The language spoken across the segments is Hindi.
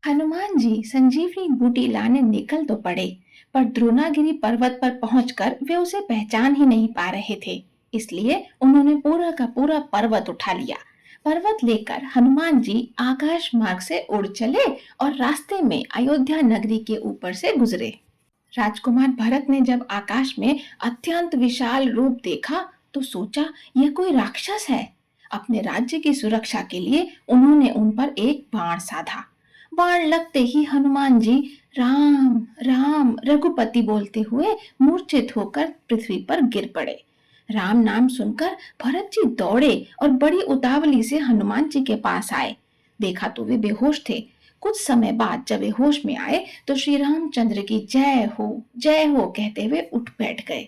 हनुमान जी संजीवनी बूटी लाने निकल तो पड़े, पर द्रोणागिरी पर्वत पर पहुंचकर वे उसे पहचान ही नहीं पा रहे थे। इसलिए उन्होंने पूरा का पूरा पर्वत उठा लिया। पर्वत लेकर हनुमान जी आकाश मार्ग से उड़ चले और रास्ते में अयोध्या नगरी के ऊपर से गुजरे। राजकुमार भरत ने जब आकाश में अत्यंत विशाल रूप देखा तो सोचा यह कोई राक्षस है। अपने राज्य की सुरक्षा के लिए उन्होंने उन पर एक बाण साधा। बाण लगते ही हनुमान जी राम राम रघुपति बोलते हुए मूर्छित होकर पृथ्वी पर गिर पड़े। राम नाम सुनकर भरत जी दौड़े और बड़ी उतावली से हनुमान जी के पास आए। देखा तो वे बेहोश थे। कुछ समय बाद जब वे होश में आए तो श्री रामचंद्र की जय हो कहते हुए उठ बैठ गए।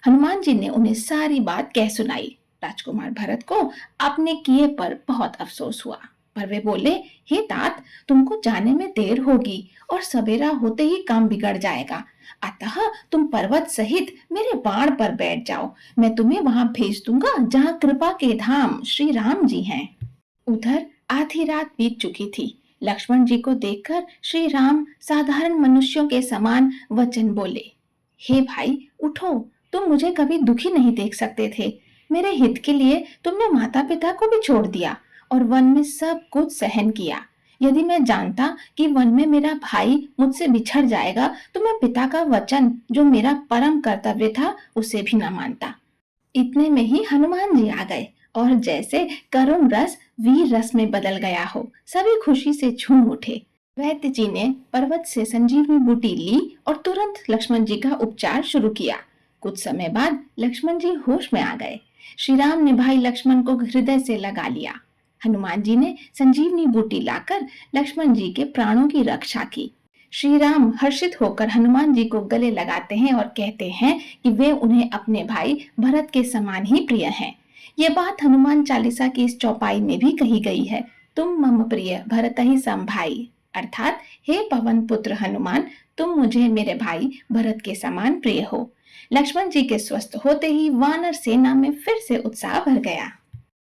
हनुमान जी ने उन्हें सारी बात कह सुनाई। राजकुमार भरत को अपने किए पर बहुत अफसोस हुआ, पर वे बोले, हे तात, तुमको जाने में देर होगी और सवेरा होते ही काम बिगड़ जाएगा। अतः तुम पर्वत सहित मेरे बाण पर बैठ जाओ। मैं तुम्हें वहां भेज दूंगा जहां कृपा के धाम श्री राम जी हैं। उधर आधी रात बीत चुकी थी। लक्ष्मण जी को देखकर श्री राम साधारण मनुष्यों के समान वचन बोले, हे भाई उठो, तुम मुझे कभी दुखी नहीं देख सकते थे। मेरे हित के लिए तुमने माता पिता को भी छोड़ दिया और वन में सब कुछ सहन किया। यदि मैं जानता कि वन में मेरा भाई मुझसे बिछड़ जाएगा तो मैं पिता का वचन जो मेरा परम कर्तव्य था उसे भी न मानता। इतने में ही हनुमान जी आ गए और जैसे करुण रस वीर रस में बदल गया हो, सभी खुशी से झूम उठे। वैद्य जी ने पर्वत से संजीवनी बूटी ली और तुरंत लक्ष्मण जी का उपचार शुरू किया। कुछ समय बाद लक्ष्मण जी होश में आ गए। श्री राम ने भाई लक्ष्मण को हृदय से लगा लिया। हनुमान जी ने संजीवनी बूटी लाकर लक्ष्मण जी के प्राणों की रक्षा की। श्री राम हर्षित होकर हनुमान जी को गले लगाते हैं और कहते हैं कि वे उन्हें अपने भाई भरत के समान ही प्रिय हैं। ये बात हनुमान चालीसा की इस चौपाई में भी कही गई है, तुम मम प्रिय भरत ही सम भाई, अर्थात हे पवन पुत्र हनुमान, तुम मुझे मेरे भाई भरत के समान प्रिय हो। लक्ष्मण जी के स्वस्थ होते ही वानर सेना में फिर से उत्साह भर गया।